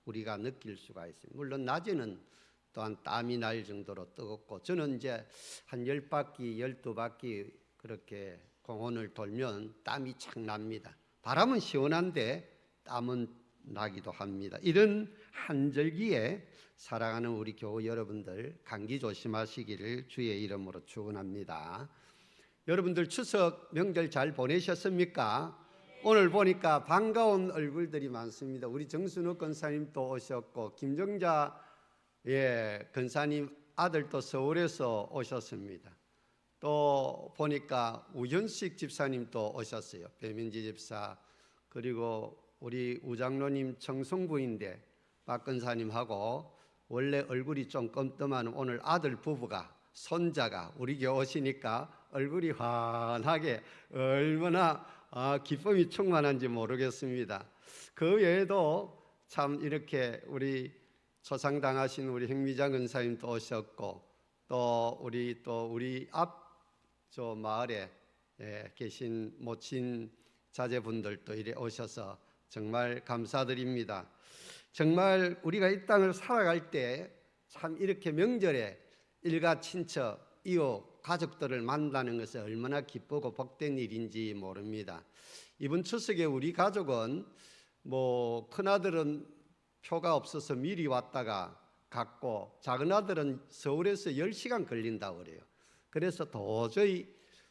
우리가 느낄 수가 있습니다. 물론 낮에는 또한 땀이 날 정도로 뜨겁고, 저는 이제 한 10바퀴, 12바퀴 그렇게 공원을 돌면 땀이 착 납니다. 바람은 시원한데 땀은 나기도 합니다. 이런 한절기에 사랑하는 우리 교우 여러분들, 감기 조심하시기를 주의 이름으로 축원합니다. 여러분들 추석 명절 잘 보내셨습니까? 오늘 보니까 반가운 얼굴들이 많습니다. 우리 정순욱 권사님도 오셨고, 김정자 권사님 아들도 서울에서 오셨습니다. 또 보니까 우현식 집사님도 오셨어요. 배민지 집사. 그리고 우리 우장로님 청송부인데 박 권사님하고 원래 얼굴이 좀 껌뜸한 오늘 아들 부부가, 손자가 우리 교회 오시니까 얼굴이 환하게 얼마나 기쁨이 충만한지 모르겠습니다. 그 외에도 참 이렇게 우리 초상당하신 우리 행미장 권사님도 오셨고, 또 우리 앞 저 마을에 계신 모친 자제분들도 이래 오셔서 정말 감사드립니다. 정말 우리가 이 땅을 살아갈 때 참 이렇게 명절에 일가 친척, 이웃, 가족들을 만나는 것이 얼마나 기쁘고 복된 일인지 모릅니다. 이번 추석에 우리 가족은 큰아들은 표가 없어서 미리 왔다가 갔고, 작은아들은 서울에서 10시간 걸린다고 그래요. 그래서 도저히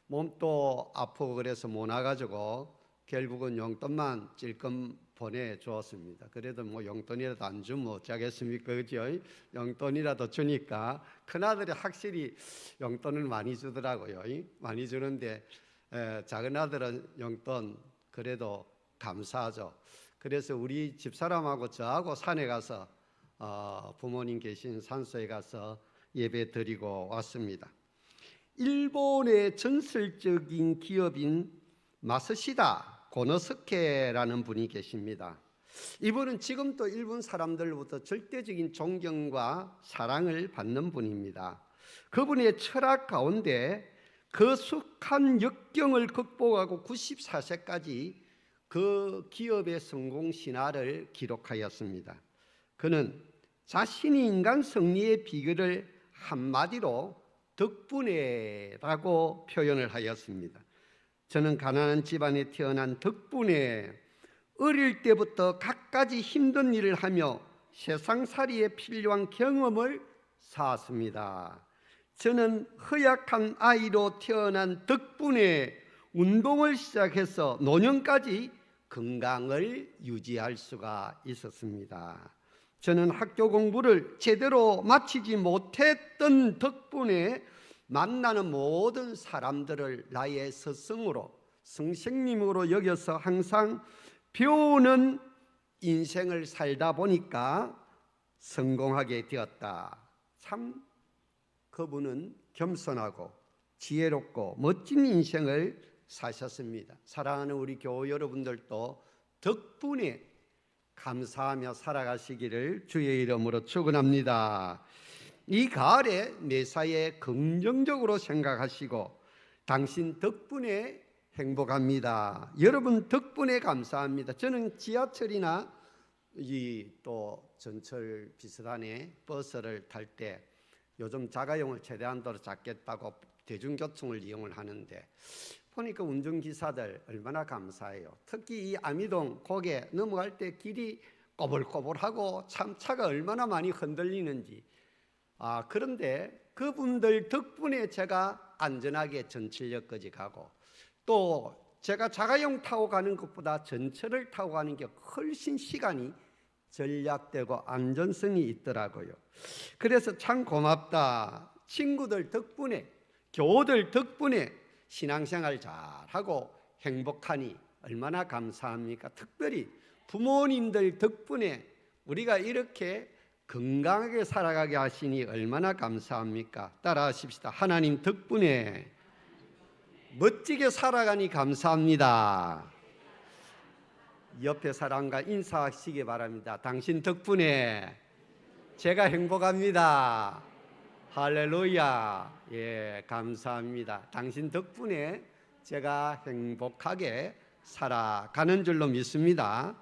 몸도 아프고 그래서 못 와가지고 결국은 용돈만 찔끔 보내주었습니다. 그래도 용돈이라도 안 주면 어쩌겠습니까, 그죠? 용돈이라도 주니까 큰아들이 확실히 용돈을 많이 주더라고요. 많이 주는데 작은아들은 용돈 그래도 감사하죠. 그래서 우리 집사람하고 저하고 산에 가서 부모님 계신 산소에 가서 예배 드리고 왔습니다. 일본의 전설적인 기업인 마스시다 고노스케라는 분이 계십니다. 이분은 지금도 일본 사람들로부터 절대적인 존경과 사랑을 받는 분입니다. 그분의 철학 가운데 거숙한 역경을 극복하고 94세까지 그 기업의 성공 신화를 기록하였습니다. 그는 자신이 인간 승리의 비결을 한마디로 덕분에라고 표현을 하였습니다. 저는 가난한 집안에 태어난 덕분에 어릴 때부터 갖가지 힘든 일을 하며 세상살이에 필요한 경험을 쌓았습니다. 저는 허약한 아이로 태어난 덕분에 운동을 시작해서 노년까지 건강을 유지할 수가 있었습니다. 저는 학교 공부를 제대로 마치지 못했던 덕분에 만나는 모든 사람들을 나의 스승으로, 선생님으로 여겨서 항상 배우는 인생을 살다 보니까 성공하게 되었다. 참 그분은 겸손하고 지혜롭고 멋진 인생을 사셨습니다. 사랑하는 우리 교우 여러분들도 덕분에 감사하며 살아가시기를 주의 이름으로 축원합니다. 이 가을에 매사에 긍정적으로 생각하시고 당신 덕분에 행복합니다. 여러분 덕분에 감사합니다. 저는 지하철이나 또 전철 비슷하네 버스를 탈 때 요즘 자가용을 최대한도로 잡겠다고 대중교통을 이용을 하는데 보니까 운전기사들 얼마나 감사해요. 특히 이 아미동 고개 넘어갈 때 길이 꼬불꼬불하고 참 차가 얼마나 많이 흔들리는지. 그런데 그분들 덕분에 제가 안전하게 전철역까지 가고, 또 제가 자가용 타고 가는 것보다 전철을 타고 가는 게 훨씬 시간이 절약되고 안전성이 있더라고요. 그래서 참 고맙다. 친구들 덕분에, 교우들 덕분에 신앙생활 잘하고 행복하니 얼마나 감사합니까? 특별히 부모님들 덕분에 우리가 이렇게 건강하게 살아가게 하시니 얼마나 감사합니까? 따라하십시다. 하나님 덕분에 멋지게 살아가니 감사합니다. 옆에 사람과 인사하시기 바랍니다. 당신 덕분에 제가 행복합니다. 할렐루야. 감사합니다. 당신 덕분에 제가 행복하게 살아가는 줄로 믿습니다.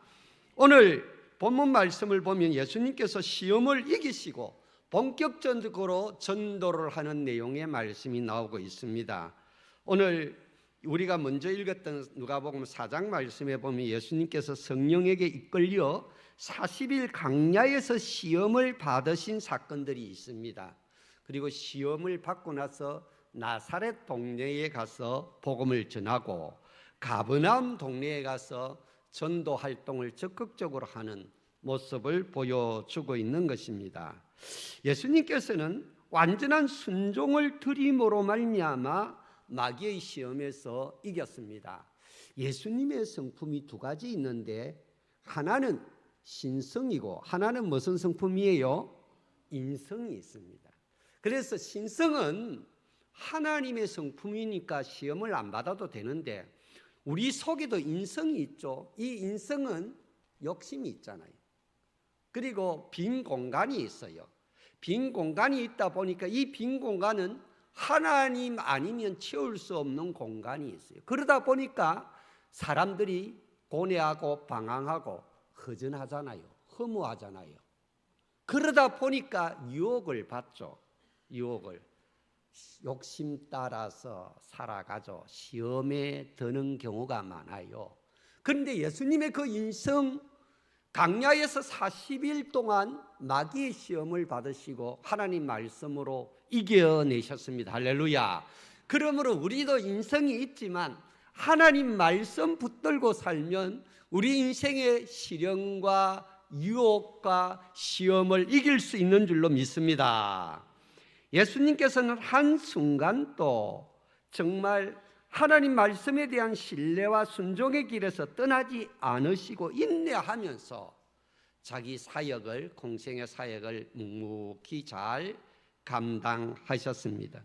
오늘 본문 말씀을 보면 예수님께서 시험을 이기시고 본격적으로 전도를 하는 내용의 말씀이 나오고 있습니다. 오늘 우리가 먼저 읽었던 누가복음 4장 말씀에 보면 예수님께서 성령에게 이끌려 40일 광야에서 시험을 받으신 사건들이 있습니다. 그리고 시험을 받고 나서 나사렛 동네에 가서 복음을 전하고 가버나움 동네에 가서 전도 활동을 적극적으로 하는 모습을 보여주고 있는 것입니다. 예수님께서는 완전한 순종을 드림으로 말미암아 마귀의 시험에서 이겼습니다. 예수님의 성품이 두 가지 있는데 하나는 신성이고 하나는 무슨 성품이에요? 인성이 있습니다. 그래서 신성은 하나님의 성품이니까 시험을 안 받아도 되는데 우리 속에도 인성이 있죠. 이 인성은 욕심이 있잖아요. 그리고 빈 공간이 있어요. 빈 공간이 있다 보니까 이 빈 공간은 하나님 아니면 채울 수 없는 공간이 있어요. 그러다 보니까 사람들이 고뇌하고 방황하고 허전하잖아요. 허무하잖아요. 그러다 보니까 유혹을 받죠. 유혹을. 욕심 따라서 살아가죠. 시험에 드는 경우가 많아요. 그런데 예수님의 그 인성, 광야에서 40일 동안 마귀의 시험을 받으시고 하나님 말씀으로 이겨내셨습니다. 할렐루야. 그러므로 우리도 인성이 있지만 하나님 말씀 붙들고 살면 우리 인생의 시련과 유혹과 시험을 이길 수 있는 줄로 믿습니다. 예수님께서는 한순간도 정말 하나님 말씀에 대한 신뢰와 순종의 길에서 떠나지 않으시고 인내하면서 자기 사역을, 공생의 사역을 묵묵히 잘 감당하셨습니다.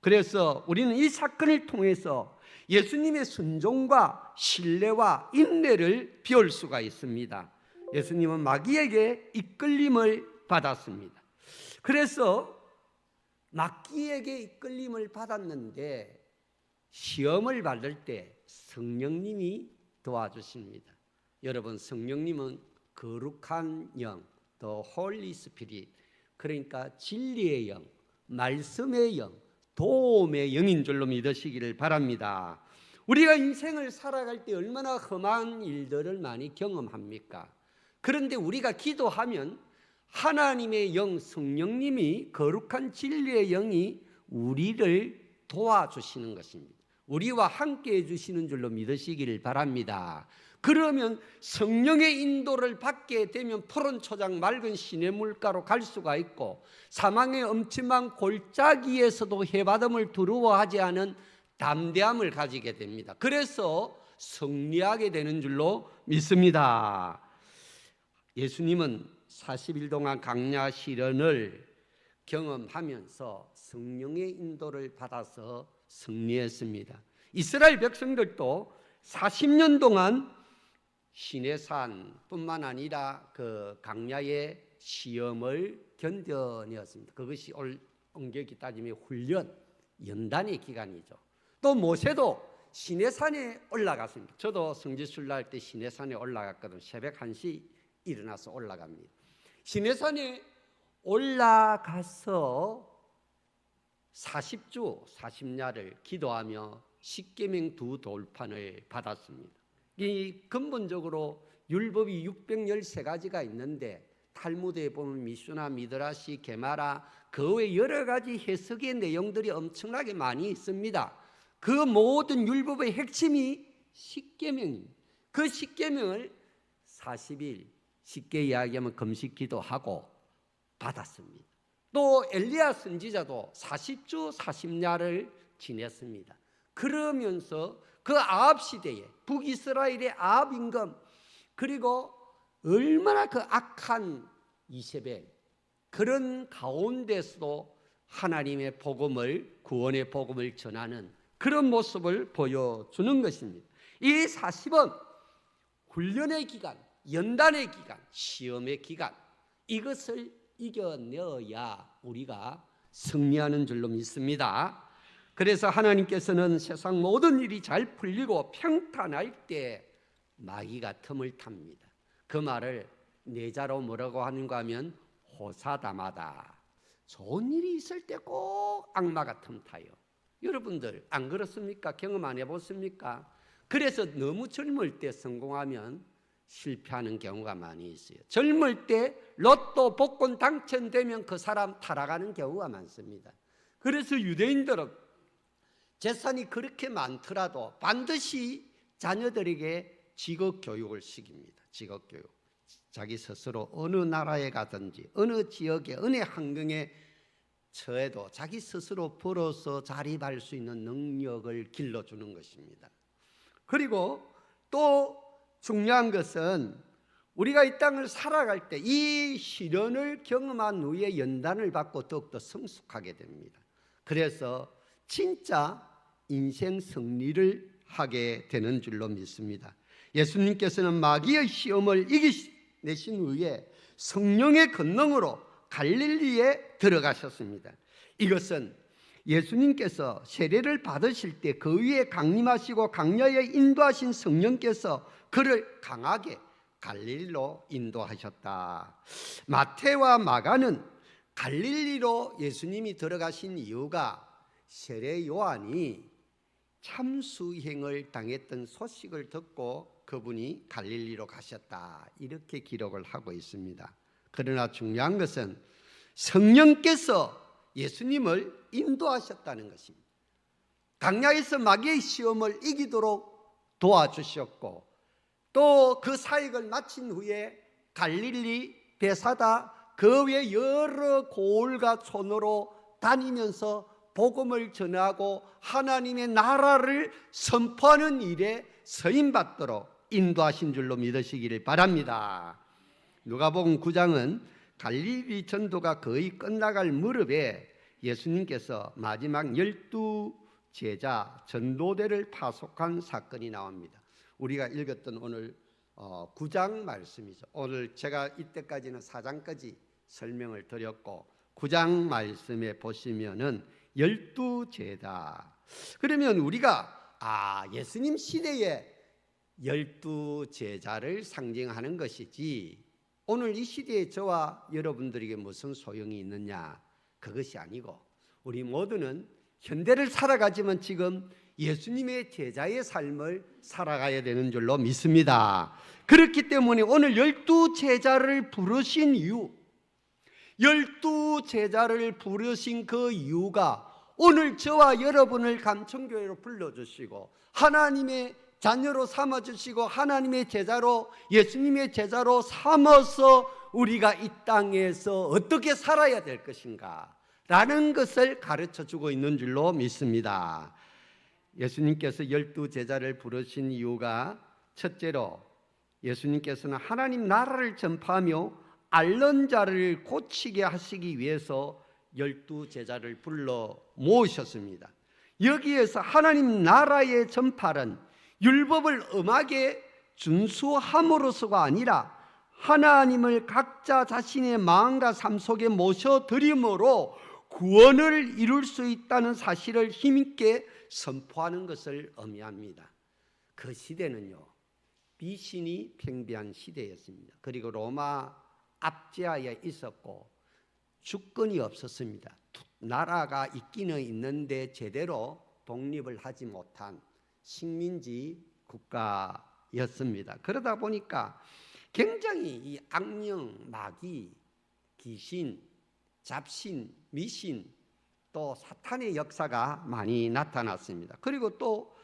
그래서 우리는 이 사건을 통해서 예수님의 순종과 신뢰와 인내를 배울 수가 있습니다. 예수님은 마귀에게 이끌림을 받았습니다. 그래서 마귀에게 이끌림을 받았는데 시험을 받을 때 성령님이 도와주십니다. 여러분, 성령님은 거룩한 영, 더 홀리 스피릿, 그러니까 진리의 영, 말씀의 영, 도움의 영인 줄로 믿으시기를 바랍니다. 우리가 인생을 살아갈 때 얼마나 험한 일들을 많이 경험합니까? 그런데 우리가 기도하면 하나님의 영, 성령님이, 거룩한 진리의 영이 우리를 도와주시는 것입니다. 우리와 함께 해주시는 줄로 믿으시기를 바랍니다. 그러면 성령의 인도를 받게 되면 푸른 초장 맑은 시냇물가로 갈 수가 있고 사망의 엄침한 골짜기에서도 해바름을 두려워하지 않은 담대함을 가지게 됩니다. 그래서 승리하게 되는 줄로 믿습니다. 예수님은 40일 동안 광야 시련을 경험하면서 성령의 인도를 받아서 승리했습니다. 이스라엘 백성들도 40년 동안 시내산뿐만 아니라 그 광야의 시험을 견뎌내었습니다. 그것이 엄격히 따지면 훈련, 연단의 기간이죠. 또 모세도 시내산에 올라갔습니다. 저도 성지순례 할 때 시내산에 올라갔거든요. 새벽 1시 일어나서 올라갑니다. 시내산에 올라가서 40주 40야를 기도하며 십계명 2돌판을 받았습니다. 이 근본적으로 율법이 613가지가 있는데 탈무드에 보면 미슈나, 미드라시, 게마라 그 외 여러 가지 해석의 내용들이 엄청나게 많이 있습니다. 그 모든 율법의 핵심이 십계명입니다. 그 십계명을 40일, 쉽게 이야기하면 금식 기도하고 받았습니다. 또 엘리야 선지자도 40주 40야를 지냈습니다. 그러면서 그 아합 시대에 북이스라엘의 아합 임금, 그리고 얼마나 그 악한 이세벨, 그런 가운데서도 하나님의 복음을, 구원의 복음을 전하는 그런 모습을 보여주는 것입니다. 이 40은 훈련의 기간, 연단의 기간, 시험의 기간, 이것을 이겨내어야 우리가 승리하는 줄로 믿습니다. 그래서 하나님께서는 세상 모든 일이 잘 풀리고 평탄할 때 마귀가 틈을 탑니다. 그 말을 내자로 뭐라고 하는가 하면 호사다마다. 좋은 일이 있을 때 꼭 악마가 틈타요. 여러분들 안 그렇습니까? 경험 안 해보십니까? 그래서 너무 젊을 때 성공하면 실패하는 경우가 많이 있어요. 젊을 때 로또 복권 당첨되면 그 사람 타락하는 경우가 많습니다. 그래서 유대인들은 재산이 그렇게 많더라도 반드시 자녀들에게 직업 교육을 시킵니다. 직업 교육. 자기 스스로 어느 나라에 가든지 어느 지역에 어느 환경에 처해도 자기 스스로 벌어서 자립할 수 있는 능력을 길러주는 것입니다. 그리고 또 중요한 것은 우리가 이 땅을 살아갈 때 이 시련을 경험한 후에 연단을 받고 더욱더 성숙하게 됩니다. 그래서 진짜 인생 승리를 하게 되는 줄로 믿습니다. 예수님께서는 마귀의 시험을 이겨내신 후에 성령의 권능으로 갈릴리에 들어가셨습니다. 이것은 예수님께서 세례를 받으실 때 그 위에 강림하시고 강야에 인도하신 성령께서 그를 강하게 갈릴리로 인도하셨다. 마태와 마가는 갈릴리로 예수님이 들어가신 이유가 세례 요한이 참수행을 당했던 소식을 듣고 그분이 갈릴리로 가셨다, 이렇게 기록을 하고 있습니다. 그러나 중요한 것은 성령께서 예수님을 인도하셨다는 것입니다. 강야에서 마귀의 시험을 이기도록 도와주셨고 또 그 사역을 마친 후에 갈릴리, 베사다 그 외 여러 고을과 촌으로 다니면서 복음을 전하고 하나님의 나라를 선포하는 일에 서임받도록 인도하신 줄로 믿으시기를 바랍니다. 누가복음 9장은 갈릴리 전도가 거의 끝나갈 무렵에 예수님께서 마지막 12 제자 전도대를 파송한 사건이 나옵니다. 우리가 읽었던 오늘 9장 말씀이죠. 오늘 제가 이때까지는 4장까지 설명을 드렸고 9장 말씀에 보시면은 12 제자. 그러면 우리가 예수님 시대에 12 제자를 상징하는 것이지 오늘 이 시대에 저와 여러분들에게 무슨 소용이 있느냐, 그것이 아니고 우리 모두는 현대를 살아가지만 지금 예수님의 제자의 삶을 살아가야 되는 줄로 믿습니다. 그렇기 때문에 오늘 12 제자를 부르신 이유, 12 제자를 부르신 그 이유가 오늘 저와 여러분을 감천교회로 불러주시고 하나님의 자녀로 삼아주시고 하나님의 제자로, 예수님의 제자로 삼아서 우리가 이 땅에서 어떻게 살아야 될 것인가 라는 것을 가르쳐주고 있는 줄로 믿습니다. 예수님께서 12 제자를 부르신 이유가 첫째로 예수님께서는 하나님 나라를 전파하며 앓는 자를 고치게 하시기 위해서 12 제자를 불러 모으셨습니다. 여기에서 하나님 나라의 전파는 율법을 엄하게 준수함으로서가 아니라 하나님을 각자 자신의 마음과 삶 속에 모셔드림으로 구원을 이룰 수 있다는 사실을 힘있게 선포하는 것을 의미합니다. 그 시대는요, 미신이 팽배한 시대였습니다. 그리고 로마 압제하에 있었고 주권이 없었습니다. 나라가 있기는 있는데 제대로 독립을 하지 못한 식민지 국가였습니다. 그러다 보니까 굉장히 이 악령, 마귀, 귀신, 잡신, 미신, 또 사탄의 역사가 많이 나타났습니다. 그리고 또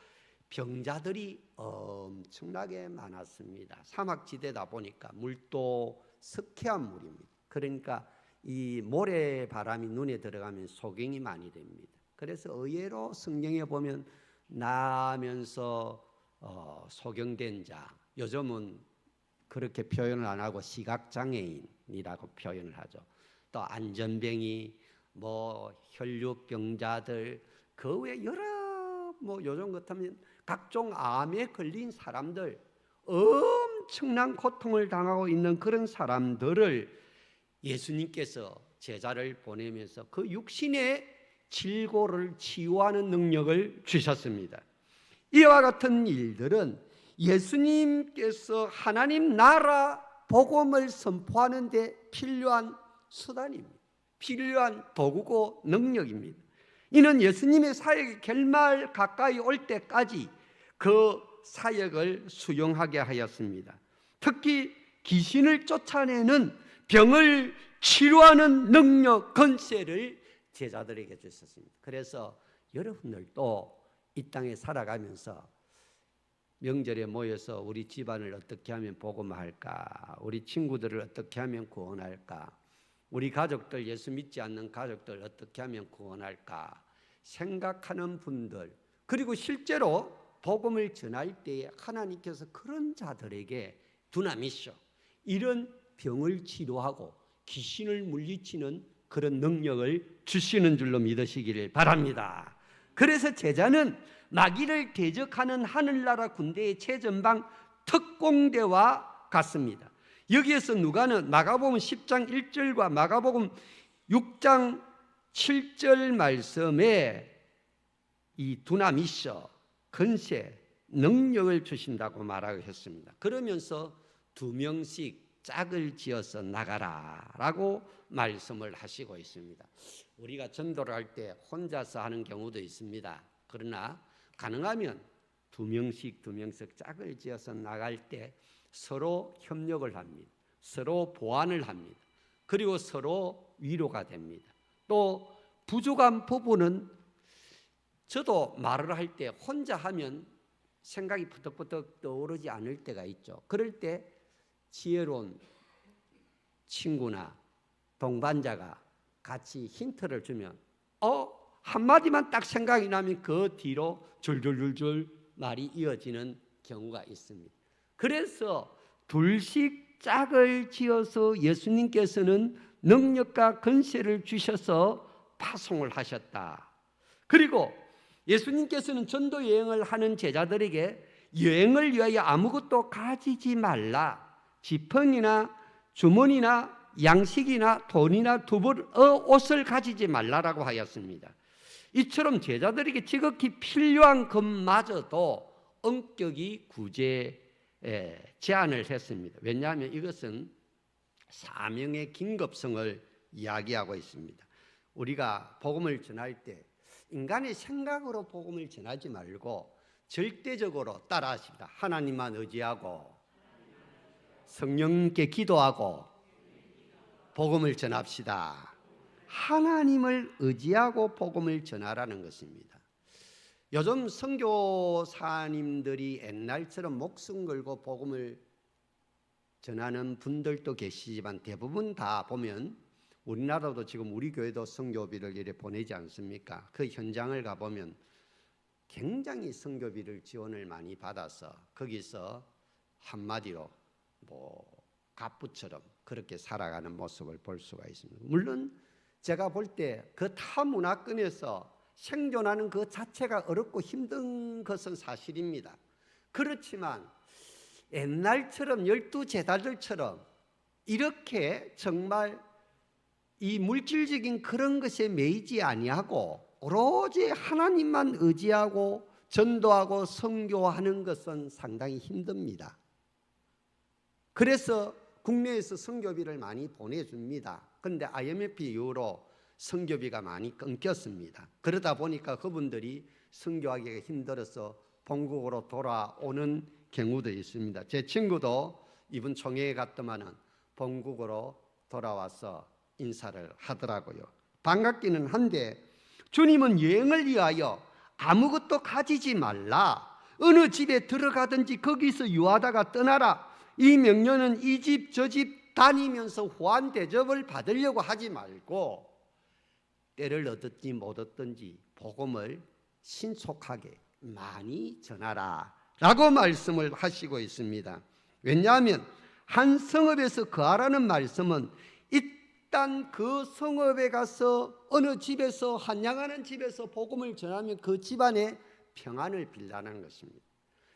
병자들이 엄청나게 많았습니다. 사막지대다 보니까 물도 석회한 물입니다. 그러니까 이 모래바람이 눈에 들어가면 소경이 많이 됩니다. 그래서 의외로 성경에 보면 나면서 소경된 자, 요즘은 그렇게 표현을 안 하고 시각장애인이라고 표현을 하죠. 또 안전병이, 혈류병자들, 그 외 여러 요즘 같으면 각종 암에 걸린 사람들, 엄청난 고통을 당하고 있는 그런 사람들을 예수님께서 제자를 보내면서 그 육신의 질고를 치유하는 능력을 주셨습니다. 이와 같은 일들은 예수님께서 하나님 나라 복음을 선포하는 데 필요한 수단입니다. 필요한 도구고 능력입니다. 이는 예수님의 사역이 결말 가까이 올 때까지 그 사역을 수용하게 하였습니다. 특히 귀신을 쫓아내는 병을 치료하는 능력, 권세를 제자들에게 주셨습니다. 그래서 여러분들도 이 땅에 살아가면서 명절에 모여서 우리 집안을 어떻게 하면 복음화할까? 우리 친구들을 어떻게 하면 구원할까? 우리 가족들, 예수 믿지 않는 가족들 어떻게 하면 구원할까? 생각하는 분들, 그리고 실제로 복음을 전할 때에 하나님께서 그런 자들에게 두나미쇼, 이런 병을 치료하고 귀신을 물리치는 그런 능력을 주시는 줄로 믿으시기를 바랍니다. 그래서 제자는 마귀를 대적하는 하늘나라 군대의 최전방 특공대와 같습니다. 여기에서 누가는 마가복음 10장 1절과 마가복음 6장 7절 말씀에 이 두나미쇼, 권세, 능력을 주신다고 말하고 했습니다. 그러면서 2명씩 짝을 지어서 나가라 라고 말씀을 하시고 있습니다. 우리가 전도를 할 때 혼자서 하는 경우도 있습니다. 그러나 가능하면 2명씩 짝을 지어서 나갈 때 서로 협력을 합니다. 서로 보완을 합니다. 그리고 서로 위로가 됩니다. 또 부족한 부분은 저도 말을 할 때 혼자 하면 생각이 부득부득 떠오르지 않을 때가 있죠. 그럴 때 지혜로운 친구나 동반자가 같이 힌트를 주면 한마디만 딱 생각이 나면 그 뒤로 줄줄줄줄 말이 이어지는 경우가 있습니다. 그래서 둘씩 짝을 지어서 예수님께서는 능력과 권세를 주셔서 파송을 하셨다. 그리고 예수님께서는 전도 여행을 하는 제자들에게 여행을 위하여 아무것도 가지지 말라. 지팡이나 주머니나 양식이나 돈이나 두벌 옷을 가지지 말라라고 하였습니다. 이처럼 제자들에게 지극히 필요한 것마저도 엄격히 제한을 했습니다. 왜냐하면 이것은 사명의 긴급성을 이야기하고 있습니다. 우리가 복음을 전할 때 인간의 생각으로 복음을 전하지 말고 절대적으로 따라하십니다. 하나님만 의지하고 성령께 기도하고 복음을 전합시다. 하나님을 의지하고 복음을 전하라는 것입니다. 요즘 선교사님들이 옛날처럼 목숨 걸고 복음을 전하는 분들도 계시지만 대부분 다 보면 우리나라도 지금 우리 교회도 선교비를 이렇게 보내지 않습니까? 그 현장을 가보면 굉장히 선교비를 지원을 많이 받아서 거기서 한마디로 갑부처럼 그렇게 살아가는 모습을 볼 수가 있습니다. 물론 제가 볼 때 그 타문화권에서 생존하는 그 자체가 어렵고 힘든 것은 사실입니다. 그렇지만 옛날처럼 12제자들처럼 이렇게 정말 이 물질적인 그런 것에 매이지 아니하고 오로지 하나님만 의지하고 전도하고 선교하는 것은 상당히 힘듭니다. 그래서 국내에서 선교비를 많이 보내줍니다. 그런데 IMF 이후로 선교비가 많이 끊겼습니다. 그러다 보니까 그분들이 선교하기가 힘들어서 본국으로 돌아오는 경우도 있습니다. 제 친구도 이번 총회에 갔더만은 본국으로 돌아와서 인사를 하더라고요. 반갑기는 한데 주님은 여행을 위하여 아무것도 가지지 말라. 어느 집에 들어가든지 거기서 유하다가 떠나라. 이 명령은 이 집 저 집 다니면서 호환 대접을 받으려고 하지 말고 때를 얻었지 못 얻든지 복음을 신속하게 많이 전하라 라고 말씀을 하시고 있습니다. 왜냐하면 한 성읍에서 거하라는 말씀은 일단 그 성읍에 가서 어느 집에서 한양하는 집에서 복음을 전하면 그 집안에 평안을 빌라는 것입니다.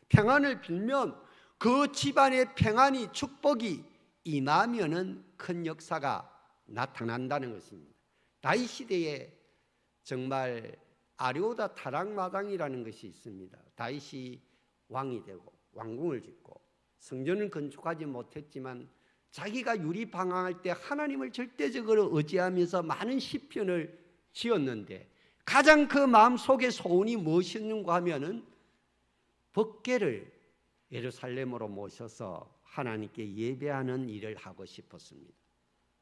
평안을 빌면 그 집안의 평안이 축복이 임하면은 큰 역사가 나타난다는 것입니다. 다윗 시대에 정말 아료다 타락마당이라는 것이 있습니다. 다윗이 왕이 되고 왕궁을 짓고 성전을 건축하지 못했지만 자기가 유리방황할 때 하나님을 절대적으로 의지하면서 많은 시편을 지었는데 가장 그 마음속에 소원이 무엇이었는가 하면은 법궤를 예루살렘으로 모셔서 하나님께 예배하는 일을 하고 싶었습니다.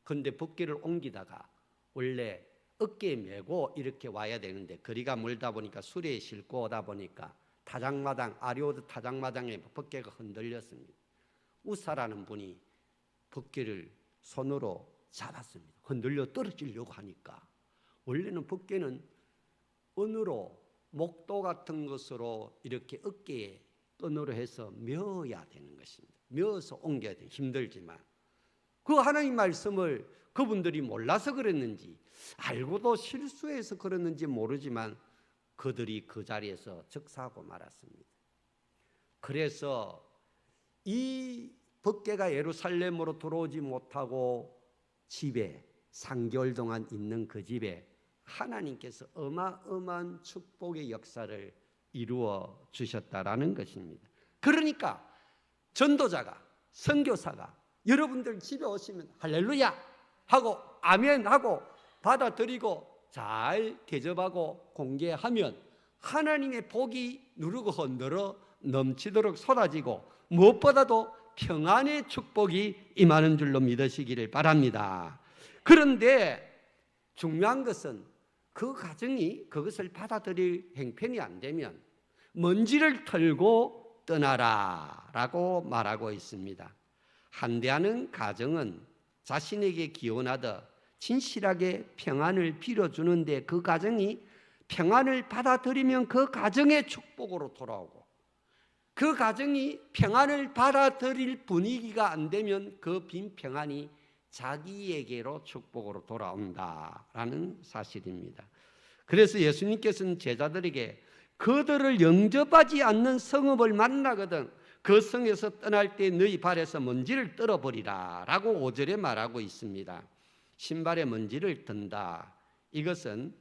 그런데 법궤를 옮기다가 원래 어깨에 메고 이렇게 와야 되는데 거리가 멀다 보니까 수레에 싣고 오다 보니까 타작마당, 아리오드 타작마당에 법궤가 흔들렸습니다. 우사라는 분이 법궤를 손으로 잡았습니다. 흔들려 떨어지려고 하니까 원래는 법궤는 은으로 목도 같은 것으로 이렇게 어깨에 끈으로 해서 메어야 되는 것입니다. 메어서 옮겨야 돼. 힘들지만 그 하나님 말씀을 그분들이 몰라서 그랬는지 알고도 실수해서 그랬는지 모르지만 그들이 그 자리에서 즉사하고 말았습니다. 그래서 이 법궤가 예루살렘으로 들어오지 못하고 집에 3개월 동안 있는 그 집에 하나님께서 어마어마한 축복의 역사를 이루어 주셨다라는 것입니다. 그러니까 전도자가, 선교사가 여러분들 집에 오시면 할렐루야 하고 아멘 하고 받아들이고 잘 대접하고 공개하면 하나님의 복이 누르고 흔들어 넘치도록 쏟아지고 무엇보다도 평안의 축복이 임하는 줄로 믿으시기를 바랍니다. 그런데 중요한 것은 그 가정이 그것을 받아들일 형편이 안 되면 먼지를 털고 떠나라 라고 말하고 있습니다. 한대하는 가정은 자신에게 기원하듯 진실하게 평안을 빌어주는데 그 가정이 평안을 받아들이면 그 가정의 축복으로 돌아오고 그 가정이 평안을 받아들일 분위기가 안 되면 그 빈 평안이 자기에게로 축복으로 돌아온다라는 사실입니다. 그래서 예수님께서는 제자들에게 그들을 영접하지 않는 성읍을 만나거든 그 성에서 떠날 때 너희 발에서 먼지를 떨어버리라 라고 5절에 말하고 있습니다. 신발에 먼지를 든다. 이것은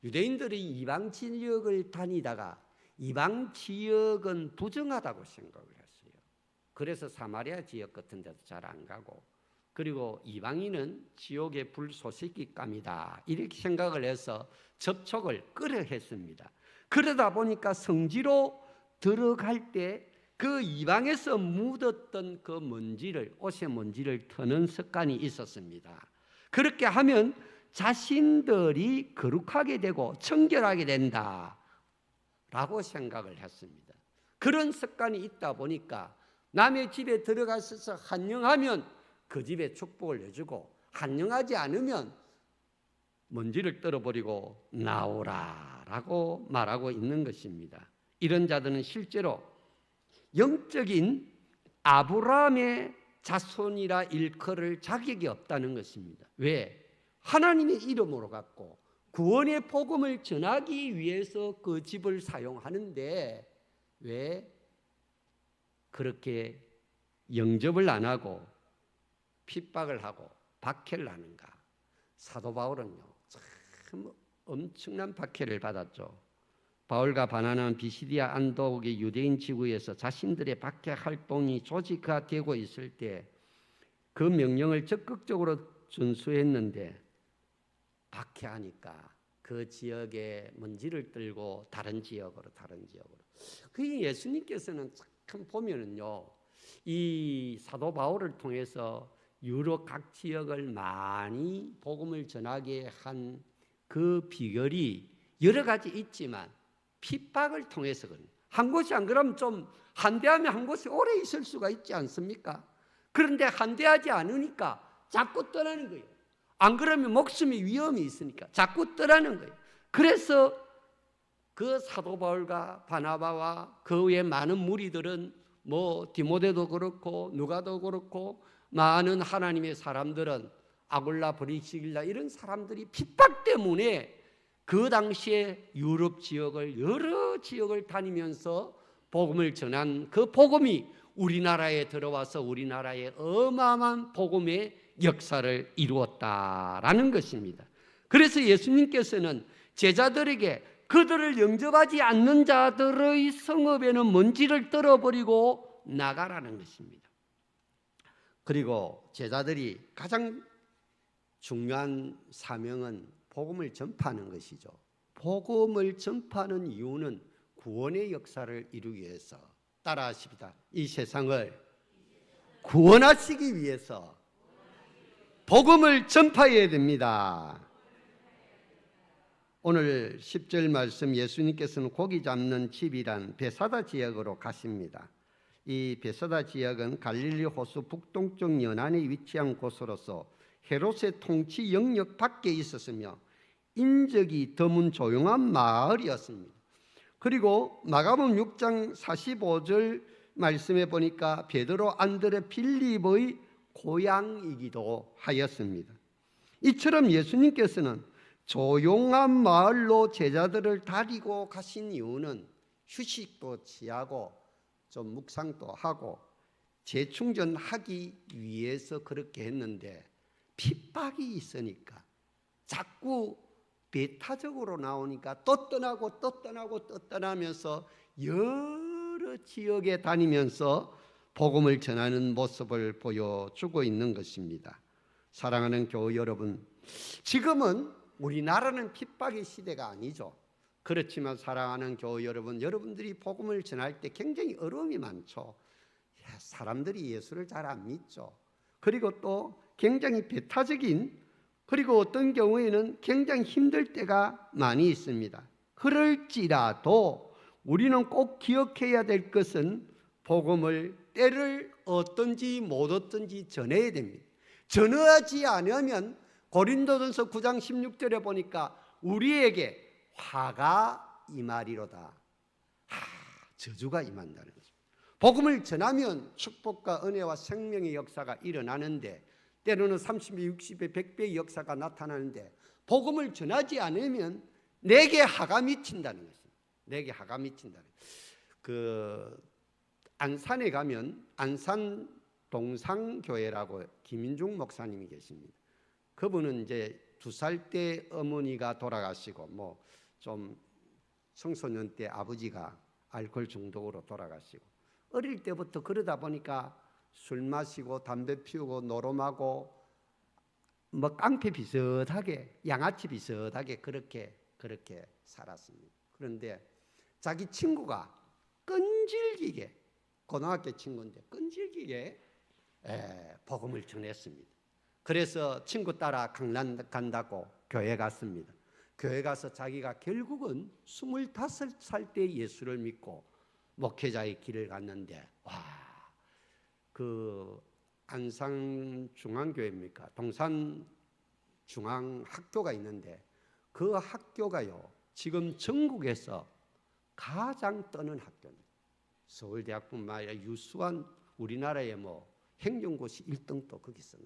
유대인들이 이방 지역을 다니다가 이방 지역은 부정하다고 생각을 했어요. 그래서 사마리아 지역 같은 데도 잘 안 가고 그리고 이방인은 지옥의 불쏘시개감이다 이렇게 생각을 해서 접촉을 꺼려 했습니다. 그러다 보니까 성지로 들어갈 때 그 이방에서 묻었던 그 먼지를 옷의 먼지를 터는 습관이 있었습니다. 그렇게 하면 자신들이 거룩하게 되고 청결하게 된다 라고 생각을 했습니다. 그런 습관이 있다 보니까 남의 집에 들어가서 한영하면 그 집에 축복을 내주고 한영하지 않으면 먼지를 떨어버리고 나오라 라고 말하고 있는 것입니다. 이런 자들은 실제로 영적인 아브라함의 자손이라 일컬을 자격이 없다는 것입니다. 왜? 하나님의 이름으로 갖고 구원의 복음을 전하기 위해서 그 집을 사용하는데 왜 그렇게 영접을 안 하고 핍박을 하고 박해를 하는가? 사도 바울은요 참 엄청난 박해를 받았죠. 바울과 바나나는 비시디아 안독의 유대인 지구에서 자신들의 박해 활동이 조직화되고 있을 때 그 명령을 적극적으로 준수했는데 박해하니까 그 지역에 먼지를 떨고 다른 지역으로 그 예수님께서는 참 보면은요 이 사도 바울을 통해서 유럽 각 지역을 많이 복음을 전하게 한 그 비결이 여러 가지 있지만 핍박을 통해서 한 곳이 안 그러면 좀 한대하면 한 곳에 오래 있을 수가 있지 않습니까? 그런데 한대하지 않으니까 자꾸 떠나는 거예요. 안 그러면 목숨의 위험이 있으니까 자꾸 떠나는 거예요. 그래서 그 사도 바울과 바나바와 그 외에 많은 무리들은 뭐 디모데도 그렇고 누가도 그렇고 많은 하나님의 사람들은 아굴라 브리시길라 이런 사람들이 핍박 때문에 그 당시에 유럽 지역을 여러 지역을 다니면서 복음을 전한 그 복음이 우리나라에 들어와서 우리나라에 어마어마한 복음의 역사를 이루었다라는 것입니다. 그래서 예수님께서는 제자들에게 그들을 영접하지 않는 자들의 성읍에는 먼지를 떨어버리고 나가라는 것입니다. 그리고 제자들이 가장 중요한 사명은 복음을 전파하는 것이죠. 복음을 전파하는 이유는 구원의 역사를 이루기 위해서, 따라하십니다. 이 세상을 구원하시기 위해서 복음을 전파해야 됩니다. 오늘 10절 말씀, 예수님께서는 고기 잡는 집이란 베사다 지역으로 가십니다. 이 베사다 지역은 갈릴리 호수 북동쪽 연안에 위치한 곳으로서 헤롯의 통치 영역 밖에 있었으며 인적이 드문 조용한 마을이었습니다. 그리고 마가복음 6장 45절 말씀에 보니까 베드로, 안드레, 빌립의 고향이기도 하였습니다. 이처럼 예수님께서는 조용한 마을로 제자들을 데리고 가신 이유는 휴식도 취하고 좀 묵상도 하고 재충전하기 위해서 그렇게 했는데, 핍박이 있으니까 자꾸 배타적으로 나오니까 또 떠나고 또 떠나고 또 떠나면서 여러 지역에 다니면서 복음을 전하는 모습을 보여주고 있는 것입니다. 사랑하는 교우 여러분, 지금은 우리나라는 핍박의 시대가 아니죠. 그렇지만 사랑하는 교우 여러분, 여러분들이 복음을 전할 때 굉장히 어려움이 많죠. 사람들이 예수를 잘 안 믿죠. 그리고 또 굉장히 배타적인, 그리고 어떤 경우에는 굉장히 힘들 때가 많이 있습니다. 그럴지라도 우리는 꼭 기억해야 될 것은 복음을 때를 얻든지 못 얻든지 전해야 됩니다. 전하지 않으면 고린도전서 9장 16절에 보니까 우리에게 화가 임하리로다. 저주가 임한다는 거죠. 복음을 전하면 축복과 은혜와 생명의 역사가 일어나는데, 때로는 30배, 60배, 100배의 역사가 나타나는데, 복음을 전하지 않으면 내게 화가 미친다는 것입니다. 내게 화가 미친다는. 안산에 가면 안산 동상교회라고 김인중 목사님이 계십니다. 그분은 이제 2살 때 어머니가 돌아가시고, 좀 청소년 때 아버지가 알코올 중독으로 돌아가시고, 어릴 때부터 그러다 보니까 술 마시고 담배 피우고 노름하고 깡패 비슷하게, 양아치 비슷하게 그렇게 살았습니다. 그런데 자기 친구가 끈질기게, 고등학교 친구인데 끈질기게 복음을 전했습니다. 그래서 친구 따라 강남 간다고 교회 갔습니다. 교회 가서 자기가 결국은 25살 때 예수를 믿고 목회자의 길을 갔는데, 안산중앙교회입니까? 동산중앙학교가 있는데, 그 학교가요, 지금 전국에서 가장 떠는 학교입니다. 서울대학뿐만 아니라 유수한 우리나라의 행정고시 1등도 거기서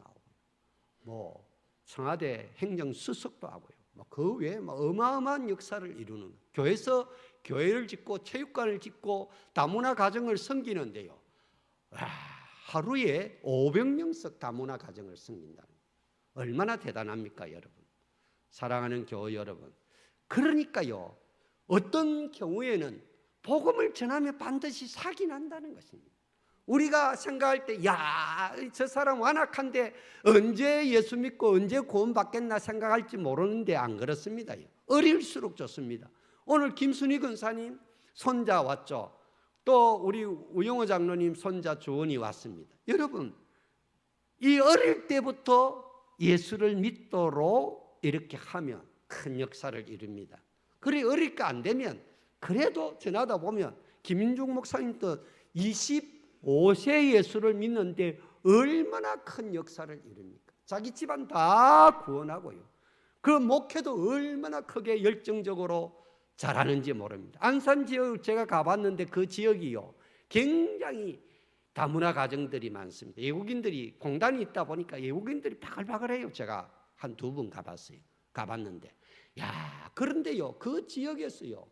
나오고, 청와대 행정수석도 하고요. 그 외에 어마어마한 역사를 이루는, 교회에서 교회를 짓고 체육관을 짓고 다문화 가정을 섬기는데요, 하루에 500명씩 다문화 가정을 섬긴다는, 얼마나 대단합니까, 여러분? 사랑하는 교우 여러분, 그러니까요, 어떤 경우에는 복음을 전하면 반드시 사기 난다는 것입니다. 우리가 생각할 때, 저 사람 완악한데 언제 예수 믿고 언제 구원 받겠나 생각할지 모르는데, 안 그렇습니다. 어릴수록 좋습니다. 오늘 김순희 권사님 손자 왔죠. 또 우리 우영호 장로님 손자 주원이 왔습니다. 여러분, 이 어릴 때부터 예수를 믿도록 이렇게 하면 큰 역사를 이룹니다. 그래, 어릴까 안 되면 그래도 전하다 보면 김인중 목사님도 25세 예수를 믿는데 얼마나 큰 역사를 이룹니까? 자기 집안 다 구원하고요. 그 목회도 얼마나 크게 열정적으로 잘하는지 모릅니다. 안산 지역 제가 가봤는데 그 지역이요, 굉장히 다문화 가정들이 많습니다. 외국인들이 공단이 있다 보니까 외국인들이 바글바글해요. 제가 한 2번 가봤는데, 그런데요, 그 지역에서요,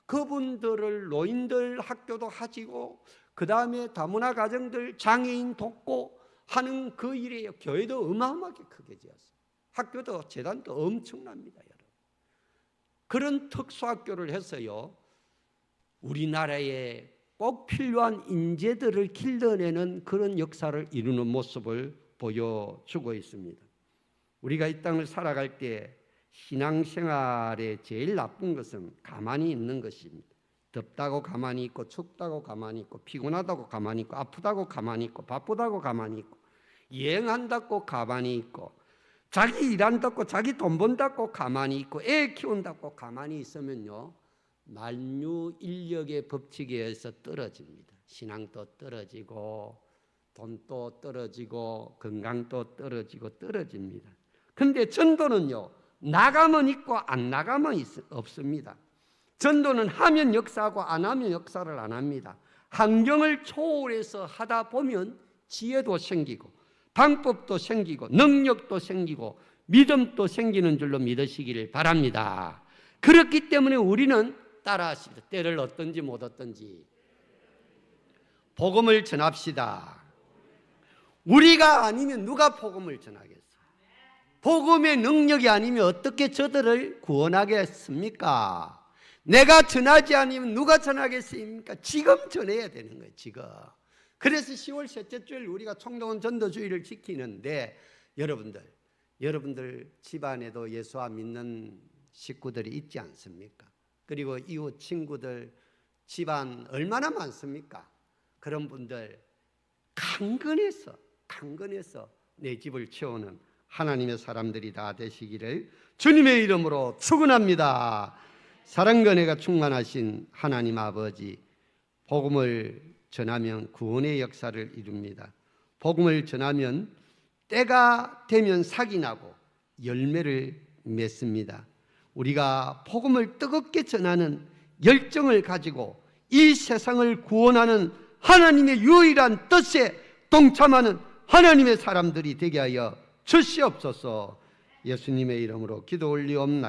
그분들을 노인들 학교도 하시고, 그 다음에 다문화 가정들 장애인 돕고 하는 그 일에 교회도 어마어마하게 크게 지었어요. 학교도 재단도 엄청납니다, 여러분. 그런 특수학교를 해서요, 우리나라의 꼭 필요한 인재들을 길러내는 그런 역사를 이루는 모습을 보여주고 있습니다. 우리가 이 땅을 살아갈 때 신앙생활의 제일 나쁜 것은 가만히 있는 것입니다. 덥다고 가만히 있고, 춥다고 가만히 있고, 피곤하다고 가만히 있고, 아프다고 가만히 있고, 바쁘다고 가만히 있고, 여행한다고 가만히 있고, 자기 일한다고, 자기 돈 번다고 가만히 있고, 애 키운다고 가만히 있으면요, 만유인력의 법칙에 의해서 떨어집니다. 신앙도 떨어지고, 돈도 떨어지고, 건강도 떨어집니다. 근데 전도는요, 나가면 있고 안 나가면 없습니다. 전도는 하면 역사하고 안 하면 역사를 안 합니다. 환경을 초월해서 하다 보면 지혜도 생기고, 방법도 생기고, 능력도 생기고, 믿음도 생기는 줄로 믿으시기를 바랍니다. 그렇기 때문에 우리는 따라하십니다. 때를 얻든지 못 얻든지 복음을 전합시다. 우리가 아니면 누가 복음을 전하겠어요? 복음의 능력이 아니면 어떻게 저들을 구원하겠습니까? 내가 전하지 않으면 누가 전하겠습니까? 지금 전해야 되는 거예요. 지금. 그래서 10월 셋째 주일 우리가 총동원 전도주의를 지키는데, 여러분들 집안에도 예수와 믿는 식구들이 있지 않습니까? 그리고 이웃 친구들 집안 얼마나 많습니까? 그런 분들 강건해서 내 집을 채우는 하나님의 사람들이 다 되시기를 주님의 이름으로 축원합니다. 사랑과 은혜가 충만하신 하나님 아버지, 복음을 전하면 구원의 역사를 이룹니다. 복음을 전하면 때가 되면 삭이 나고 열매를 맺습니다. 우리가 복음을 뜨겁게 전하는 열정을 가지고 이 세상을 구원하는 하나님의 유일한 뜻에 동참하는 하나님의 사람들이 되게 하여 주시옵소서. 예수님의 이름으로 기도 올리옵나이다.